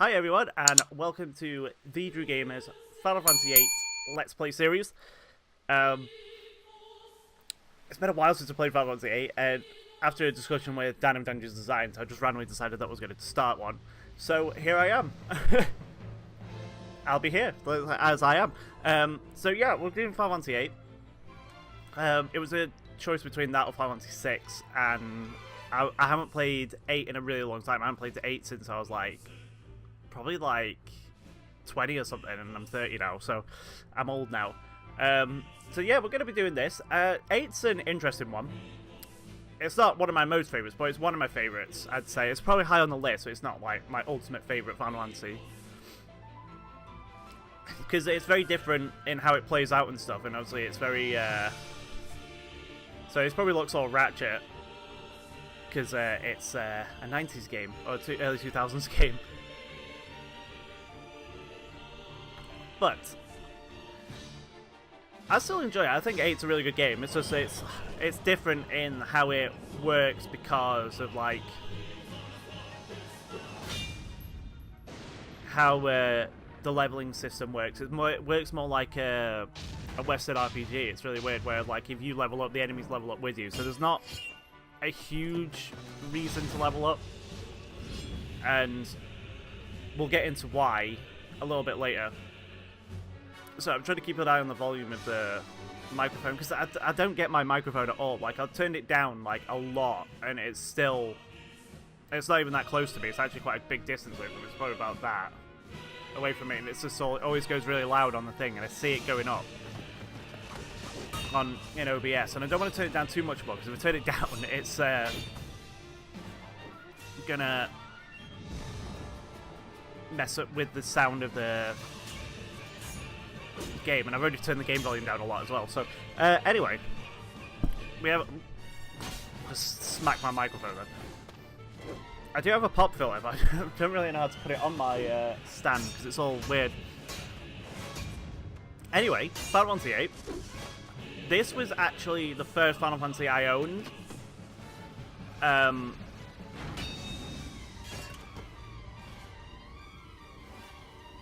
Hi everyone, and welcome to the Drew Gamers Final Fantasy VIII Let's Play series. It's been a while since I played Final Fantasy VIII, and after a discussion with Dan of Dungeons Designs, I just randomly decided that I was going to start one. So here I am. I'll be here, as I am. So yeah, we're doing Final Fantasy VIII. It was a choice between that or Final Fantasy VI, and I haven't played 8 in a really long time. I haven't played the 8 since I was probably 20 or something, and I'm 30 now, so I'm old now. So yeah, we're going to be doing this. 8's an interesting one. It's not one of my most favourites, but it's one of my favourites, I'd say. It's probably high on the list, so it's not like my ultimate favourite Final Fantasy. Because it's very different in how it plays out and stuff, and obviously it's very... So it probably looks all ratchet, because it's a 90s game, or early 2000s game. But I still enjoy it. I think 8's a really good game. It's just it's different in how it works because of how the leveling system works. It works more like a Western RPG. It's really weird where if you level up, the enemies level up with you. So there's not a huge reason to level up, and we'll get into why a little bit later. So I'm trying to keep an eye on the volume of the microphone, because I don't get my microphone at all. I've turned it down a lot, and it's not even that close to me. It's actually quite a big distance away from me. It's probably about that away from me, and it's just it always goes really loud on the thing, and I see it going up in OBS, and I don't want to turn it down too much more, because if I turn it down, it's gonna mess up with the sound of the game, and I've already turned the game volume down a lot as well. So anyway, we have just smack my microphone then. I do have a pop filter, but I don't really know how to put it on my stand because it's all weird. Anyway, Final Fantasy VIII. This was actually the first Final Fantasy I owned.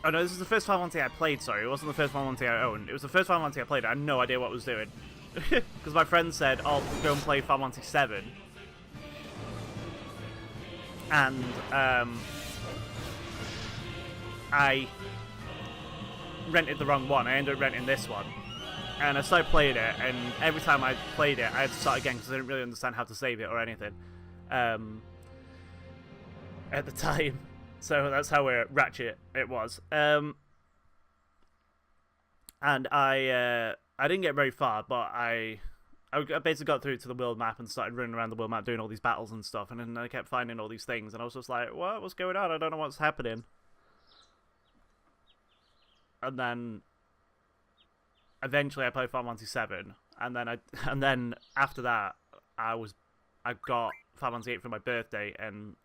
Oh no, this is the first Final Fantasy I played, sorry. It wasn't the first Final Fantasy I owned. It was the first Final Fantasy I played. I had no idea what I was doing. Because my friend said, oh, go and play Final Fantasy VII. And, I rented the wrong one. I ended up renting this one. And I started playing it, and every time I played it, I had to start again because I didn't really understand how to save it or anything. At the time. So that's how ratchet it was. And I didn't get very far, but I basically got through to the world map and started running around the world map doing all these battles and stuff, and then I kept finding all these things, and I was just like, what's going on? I don't know what's happening. And then eventually I played Final Fantasy VII, and then after that I got Final Fantasy VIII for my birthday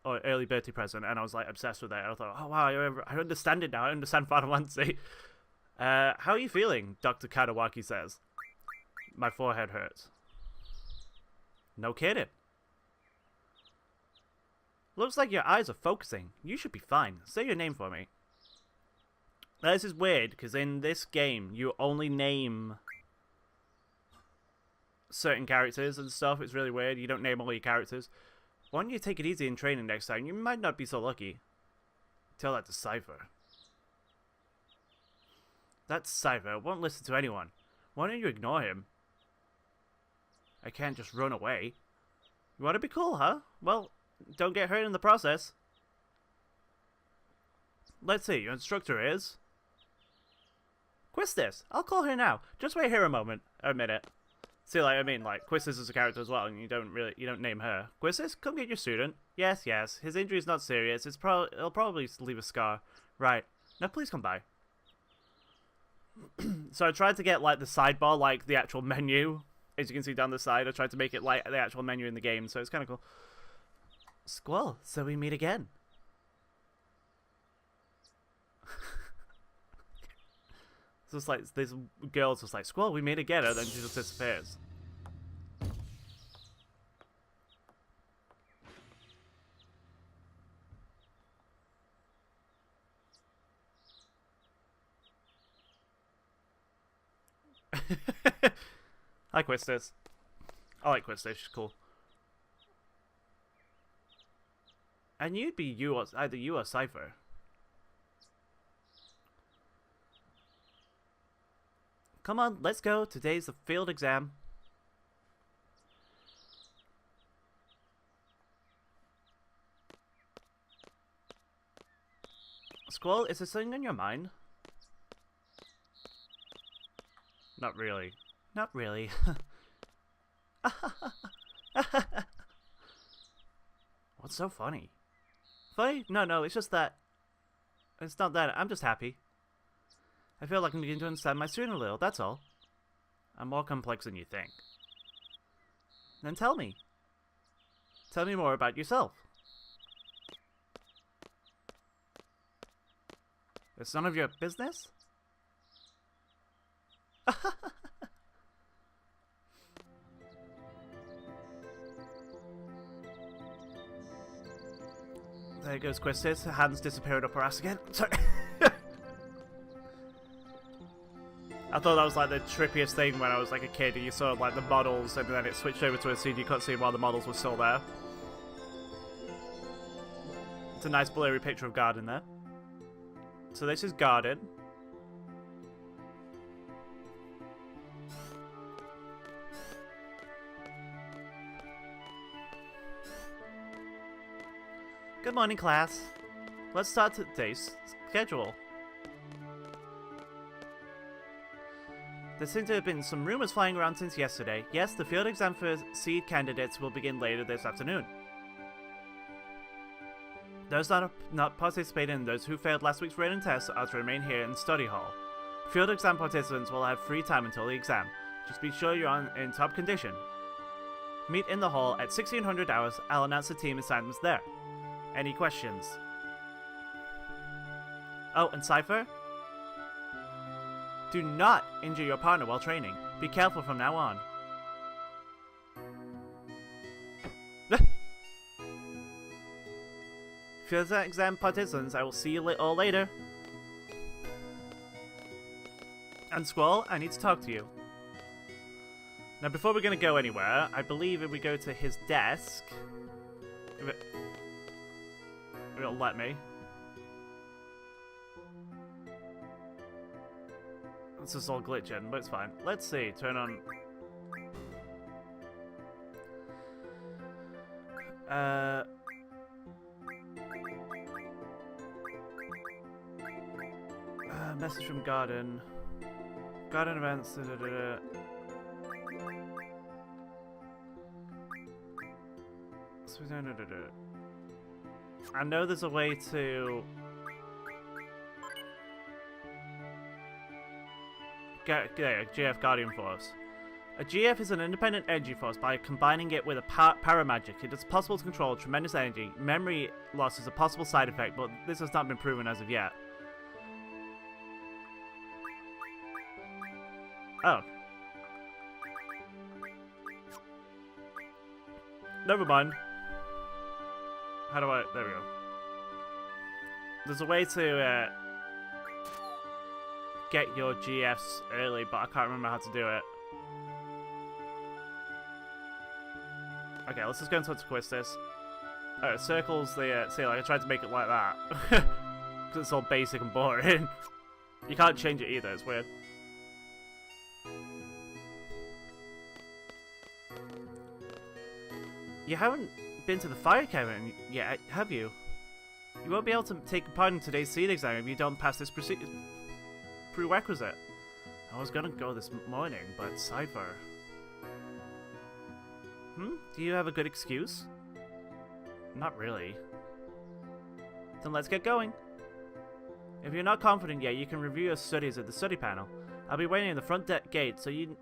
or early birthday present, and I was obsessed with it. And I thought, oh wow, I understand it now. I understand Final Fantasy. How are you feeling? Dr. Kadawaki says. My forehead hurts. No kidding. Looks like your eyes are focusing. You should be fine. Say your name for me. Now, this is weird because in this game you only name certain characters and stuff. It's really weird. You don't name all your characters. Why don't you take it easy in training next time? You might not be so lucky. Tell that to Cypher. That Cypher won't listen to anyone. Why don't you ignore him? I can't just run away. You want to be cool, huh? Well, don't get hurt in the process. Let's see, your instructor is... Quistis. I'll call her now. Just wait here a minute. See, Quistis is a character as well, and you don't name her. Quistis, come get your student. Yes. His injury is not serious. It'll probably leave a scar. Right. Now please come by. So I tried to get, the sidebar, the actual menu. As you can see down the side, I tried to make it like the actual menu in the game, so it's kind of cool. Squall, so we meet again. So it's this girl's just Squall, we meet again, and then she just disappears. Hi, Quistis. I like Quistis, she's cool. And you'd be either you or Cypher. Come on, let's go. Today's the field exam. Squall, is there something on your mind? Not really. Not really. What's so funny? Funny? No, it's just that... It's not that. I'm just happy. I feel like I'm beginning to understand my student a little, that's all. I'm more complex than you think. Then tell me. Tell me more about yourself. It's none of your business? There goes Quistis. Her hands disappeared up her ass again. Sorry. I thought that was like the trippiest thing when I was like a kid. You saw like the models and then it switched over to a CG cutscene while the models were still there. It's a nice blurry picture of Garden there. So this is Garden. Good morning, class. Let's start today's schedule. There seem to have been some rumors flying around since yesterday. Yes, the field exam for seed candidates will begin later this afternoon. Those not participating and those who failed last week's written test are to remain here in study hall. Field exam participants will have free time until the exam. Just be sure you're in top condition. Meet in the hall at 1600 hours. I'll announce the team assignments there. Any questions? Oh, and Cypher? Do not injure your partner while training. Be careful from now on. Field exam participants, I will see you all later. And Squall, I need to talk to you. Now, before we're going to go anywhere, I believe if we go to his desk... It'll let me. This is all glitching, but it's fine. Let's see. Turn on... message from Garden. Garden events. I know there's a way to get a GF Guardian Force. A GF is an independent energy force. By combining it with a paramagic, it is possible to control tremendous energy. Memory loss is a possible side effect, but this has not been proven as of yet. Oh. Never mind. How do I... There we go. There's a way to get your GFs early, but I can't remember how to do it. Okay, let's just go and talk to Quistis. Oh, it circles the ceiling. I tried to make it like that. Because it's all basic and boring. You can't change it either, it's weird. You haven't been to the fire cavern yet, have you? You won't be able to take part in today's seed exam if you don't pass this prerequisite. I was gonna go this morning, but Cypher... Do you have a good excuse? Not really. Then let's get going. If you're not confident yet, you can review your studies at the study panel. I'll be waiting in the front gate, so you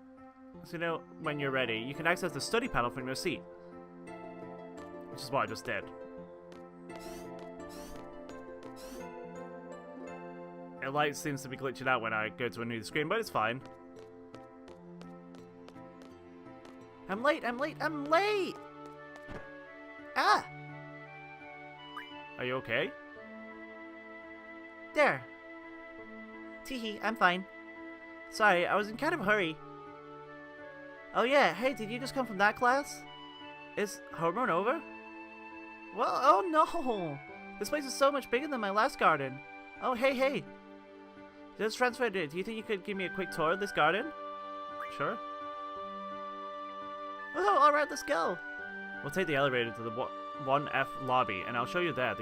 know when you're ready. You can access the study panel from your seat. Which is what I just did. It light seems to be glitching out when I go to a new screen, but it's fine. I'm late! Ah! Are you okay? There. Teehee, I'm fine. Sorry, I was in kind of a hurry. Oh yeah, hey, did you just come from that class? Is homeroom over? Well, oh no! This place is so much bigger than my last garden. Oh, hey. Just transferred it. Do you think you could give me a quick tour of this garden? Sure. Oh, alright, let's go. We'll take the elevator to the 1F lobby, and I'll show you there.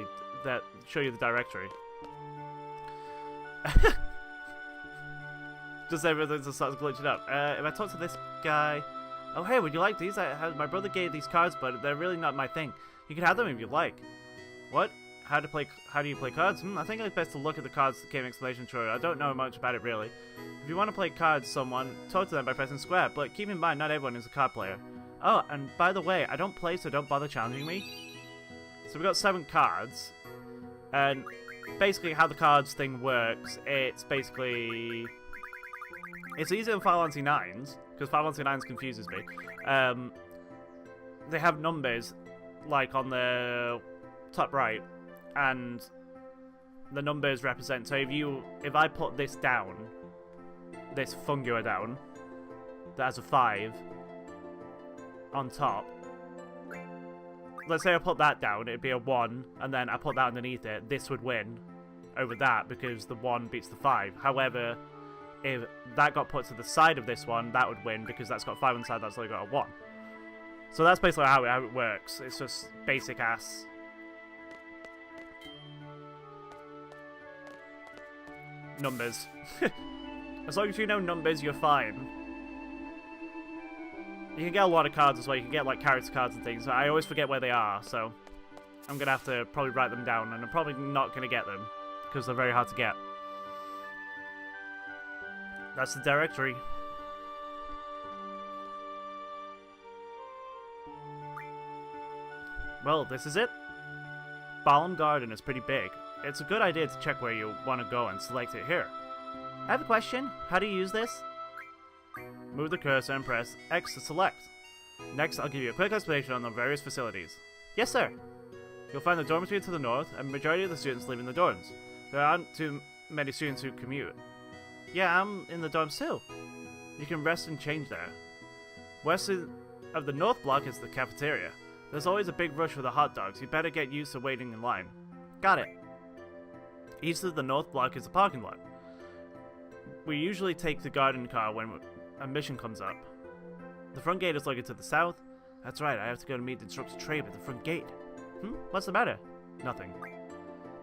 Show you the directory. Just everything just starts glitching up. If I talk to this guy... Oh, hey, would you like these? My brother gave these cards, but they're really not my thing. You can have them if you like. What? How do you play cards? I think it's best to look at the cards game explanation tutorial. I don't know much about it, really. If you want to play cards someone, talk to them by pressing square, but keep in mind, not everyone is a card player. Oh, and by the way, I don't play, so don't bother challenging me. So we've got 7 cards, and basically how the cards thing works, it's basically... It's easier than Final Fantasy IX's, because Final Fantasy IX confuses me. They have numbers, like on the top right, and the numbers represent... So if I put this down, this Fungua down, that has a 5 on top, let's say I put that down, it'd be a 1, and then I put that underneath it, this would win over that, because the 1 beats the 5. However, if that got put to the side of this one, that would win, because that's got 5 on the side, that's only got a 1. So that's basically how it works. It's just basic ass. Numbers. As long as you know numbers, you're fine. You can get a lot of cards as well. You can get like character cards and things. I always forget where they are, so I'm going to have to probably write them down, and I'm probably not going to get them, because they're very hard to get. That's the directory. Well, this is it. Balamb Garden is pretty big. It's a good idea to check where you want to go and select it here. I have a question. How do you use this? Move the cursor and press X to select. Next, I'll give you a quick explanation on the various facilities. Yes, sir. You'll find the dormitory to the north, and the majority of the students live in the dorms. There aren't too many students who commute. Yeah, I'm in the dorms too. You can rest and change there. West of the north block is the cafeteria. There's always a big rush for the hot dogs. You better get used to waiting in line. Got it. East of the north block is the parking lot. We usually take the garden car when a mission comes up. The front gate is located to the south. That's right, I have to go to meet the instructor Trabe at the front gate. What's the matter? Nothing.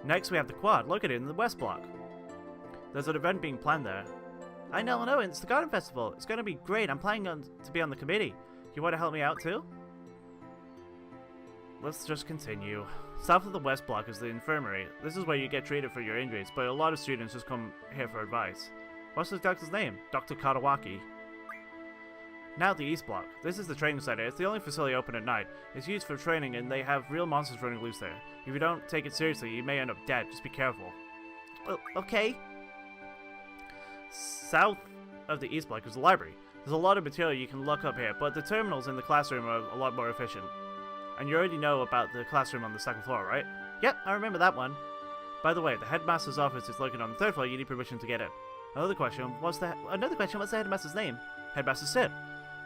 Next, we have the quad, located in the west block. There's an event being planned there. I know, it's the garden festival. It's going to be great. I'm planning to be on the committee. You want to help me out too? Let's just continue. South of the west block is the infirmary. This is where you get treated for your injuries, but a lot of students just come here for advice. What's the doctor's name? Dr. Katawaki. Now the east block. This is the training center. It's the only facility open at night. It's used for training, and they have real monsters running loose there. If you don't take it seriously, you may end up dead. Just be careful. Okay. South of the east block is the library. There's a lot of material you can look up here, but the terminals in the classroom are a lot more efficient. And you already know about the classroom on the second floor, right? Yep, I remember that one. By the way, the headmaster's office is located on the third floor. You need permission to get in. Another question, what's the headmaster's name? Headmaster Sid.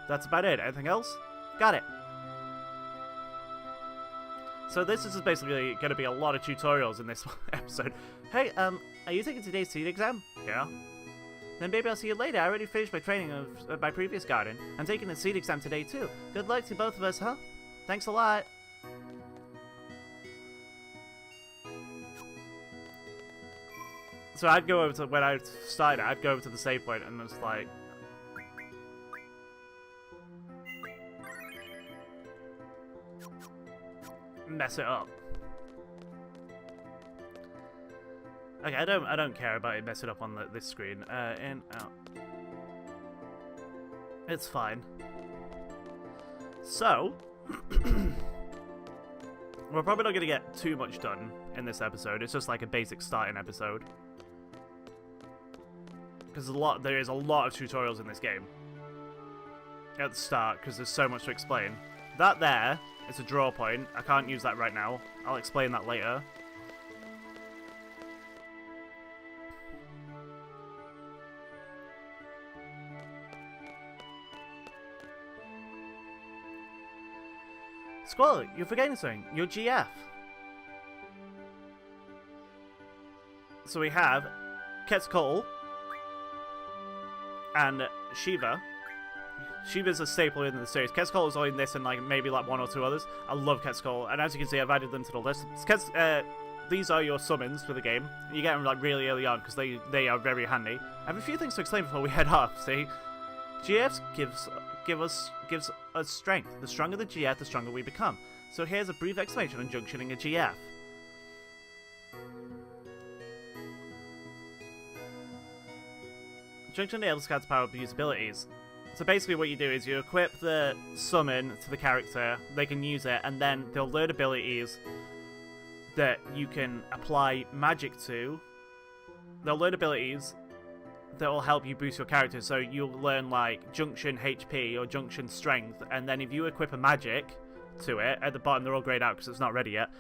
That's about it. Anything else? Got it. So this is basically going to be a lot of tutorials in this episode. Hey, are you taking today's seed exam? Yeah. Then maybe I'll see you later. I already finished my training of my previous garden. I'm taking the seed exam today too. Good luck to both of us, huh? Thanks a lot. So I'd go over to, when I started, I'd go over to the save point and just like... mess it up. Okay, I don't care about it messing up on this screen. In, out. It's fine. So, we're probably not going to get too much done in this episode. It's just like a basic starting episode. Because there is a lot of tutorials in this game at the start, because there's so much to explain. That there is a draw point. I can't use that right now. I'll explain that later. Squall, you're forgetting something. You're GF. So we have Quetzalcoatl and Shiva. Shiva's a staple in the series. Quetzalcoatl is only in this and like maybe like one or two others. I love Quetzalcoatl, and as you can see, I've added them to the list. These are your summons for the game. You get them like really early on because they are very handy. I have a few things to explain before we head off. See, GFs gives us strength. The stronger the GF, the stronger we become. So here's a brief explanation on junctioning a GF. Junction enables cards to power up use abilities. So basically what you do is you equip the summon to the character, they can use it, and then they'll learn abilities that you can apply magic to. They'll learn abilities that will help you boost your character, so you'll learn like Junction HP or Junction Strength, and then if you equip a magic to it, at the bottom they're all grayed out because it's not ready yet.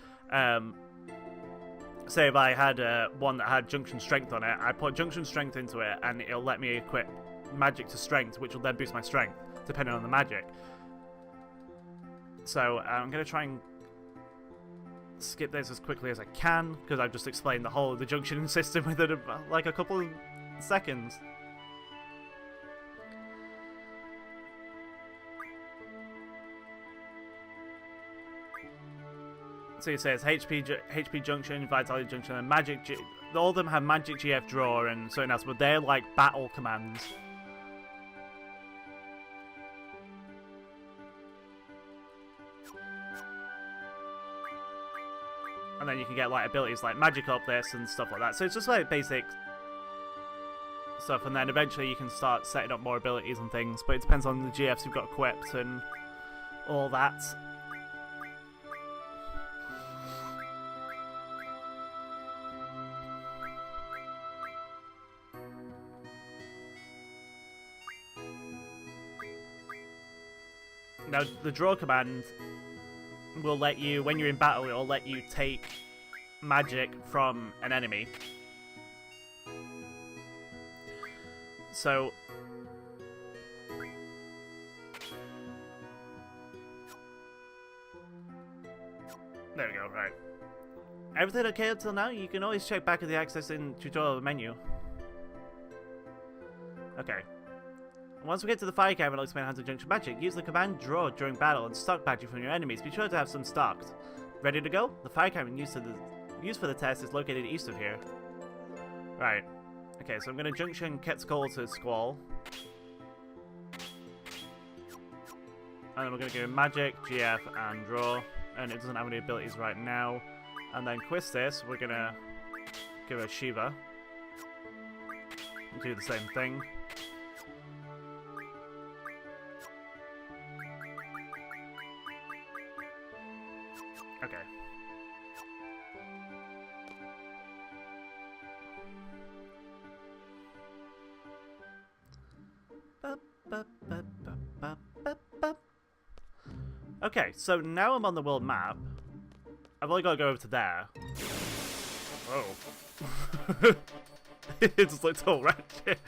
Say if I had one that had Junction Strength on it, I put Junction Strength into it and it'll let me equip magic to Strength, which will then boost my Strength, depending on the magic. So I'm going to try and skip this as quickly as I can, because I've just explained the junction system within like a couple of seconds. So it says HP Junction, Vitality Junction, and Magic all of them have Magic GF Draw and something else, but they're like battle commands. And then you can get like abilities like Magic Up this and stuff like that. So it's just like basic stuff, and then eventually you can start setting up more abilities and things, but it depends on the GFs you've got equipped and all that. Now, the draw command will let you, when you're in battle, it will let you take magic from an enemy. So, there we go, right. Everything okay until now? You can always check back at the access in tutorial menu. Okay. Once we get to the fire camp, I'll explain how to junction magic. Use the command draw during battle and stock magic from your enemies. Be sure to have some stocked. Ready to go? The fire camp used for the test is located east of here. Right. Okay, so I'm going to junction Quetzalcoatl to Squall. And then we're going to go magic, GF, and draw. And it doesn't have any abilities right now. And then Quistis, we're going to give her Shiva. And do the same thing. Okay. Okay, so now I'm on the world map. I've only got to go over to there. Whoa. It just looks all ratchet.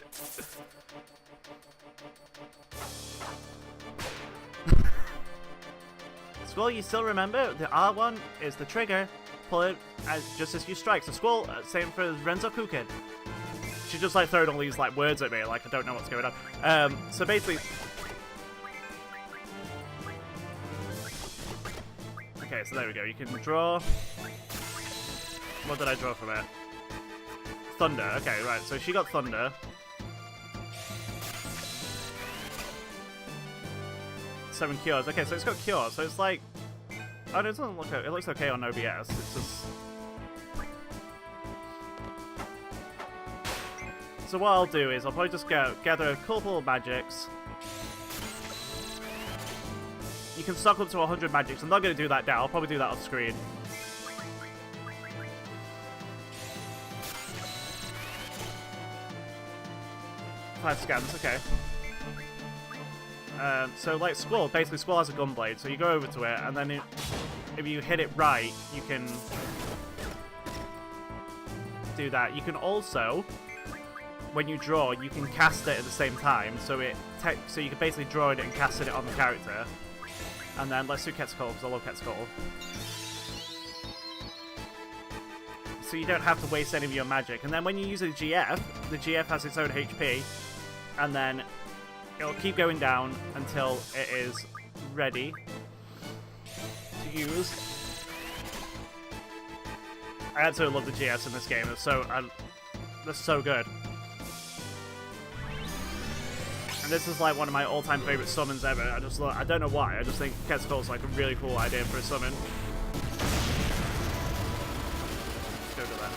Squall, you still remember? The R1 is the trigger. Pull it just as you strike. So Squall, same for Renzo Kukin. She's just like throwing all these like words at me, like I don't know what's going on. So basically, okay, so there we go. You can draw. What did I draw from her? Thunder. Okay, right. So she got Thunder. Seven cures. Okay, so it's got cure. So it's like, oh, it doesn't look. It looks okay on OBS. It's just. So what I'll do is I'll probably just gather a couple of magics. You can stock up to 100 magics. I'm not going to do that now. I'll probably do that off screen. Five scans. Okay. So like Squall, basically Squall has a gunblade, so you go over to it, and then if you hit it right, you can do that. You can also, when you draw, you can cast it at the same time, so you can basically draw it and cast it on the character. And then let's do Quetzalcoatl, because I love Quetzalcoatl. So you don't have to waste any of your magic. And then when you use a GF, the GF has its own HP, and then it'll keep going down until it is ready to use. I absolutely love the GFs in this game. They're so good. And this is like one of my all-time favorite summons ever. I don't know why. I just think Quetzalcoatl's like a really cool idea for a summon. Let's go to that.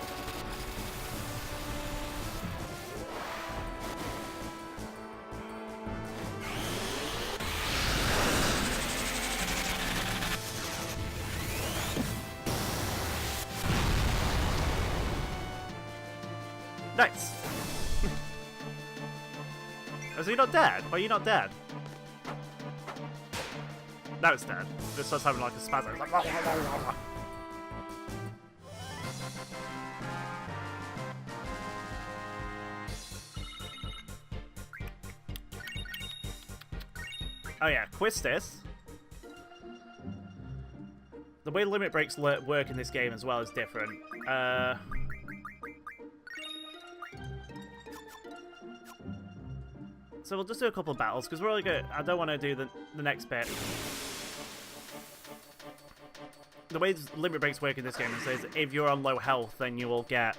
Nice. Is he not dead? Why are you not dead? Now it's dead. It starts having like a spasm. It's like, blah, blah, blah, blah. Oh yeah, Quistis. The way limit breaks work in this game as well is different. So we'll just do a couple of battles, because we're really good. I don't want to do the next bit. The way limit breaks work in this game is if you're on low health, then you will get...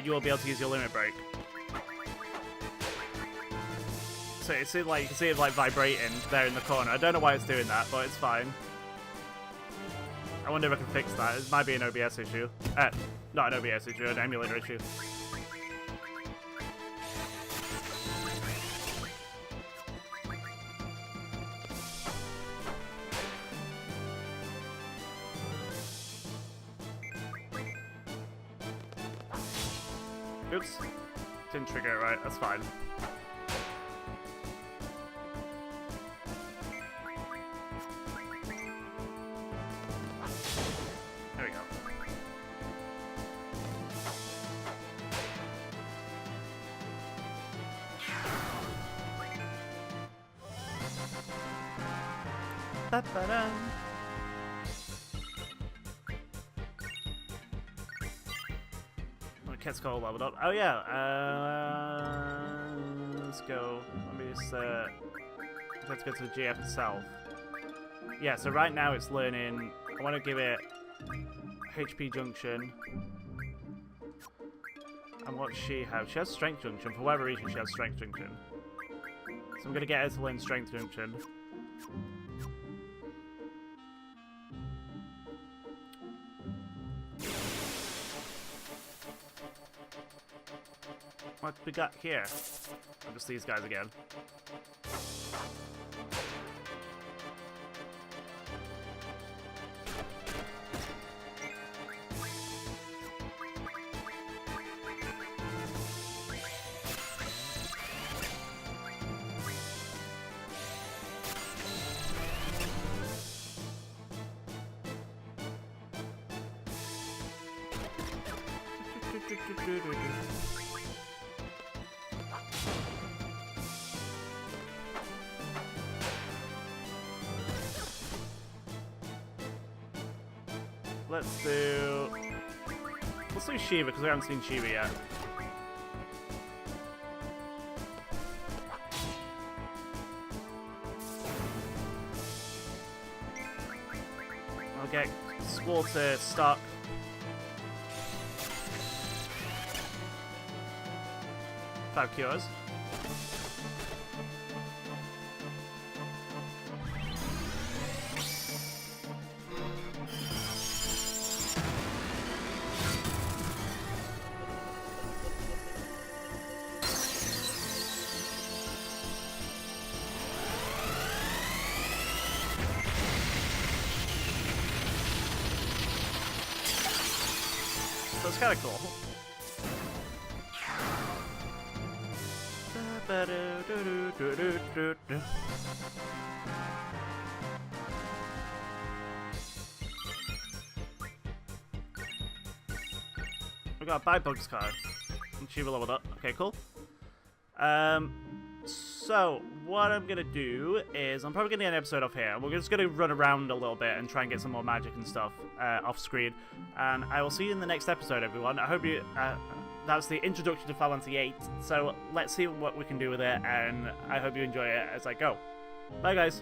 you will be able to use your limit break. So it's like, you can see it like vibrating there in the corner. I don't know why it's doing that, but it's fine. I wonder if I can fix that. It might be an OBS issue. Not an OBS issue, an emulator issue. Oops. Didn't trigger it right. That's fine. Ba-ba-dum. Quetzalcoatl leveled up. Oh yeah, let's go. Let me just let's go to the GF itself. Yeah, so right now it's learning. I want to give it HP Junction. And what does she have? She has Strength Junction. For whatever reason, she has Strength Junction. So I'm gonna get her to learn Strength Junction. What we got here? Oh, just these guys again. Let's do Shiva, because we haven't seen Shiva yet. I'll get Squall to stock. Five cures. So it's kind of cool. We got a buy bugs card. She leveled up. Okay, cool. So, what I'm going to do is, I'm probably going to end the episode off here. We're just going to run around a little bit and try and get some more magic and stuff off screen. And I will see you in the next episode, everyone. I hope you... that's the introduction to Final Fantasy VIII. So, let's see what we can do with it, and I hope you enjoy it as I go. Bye, guys.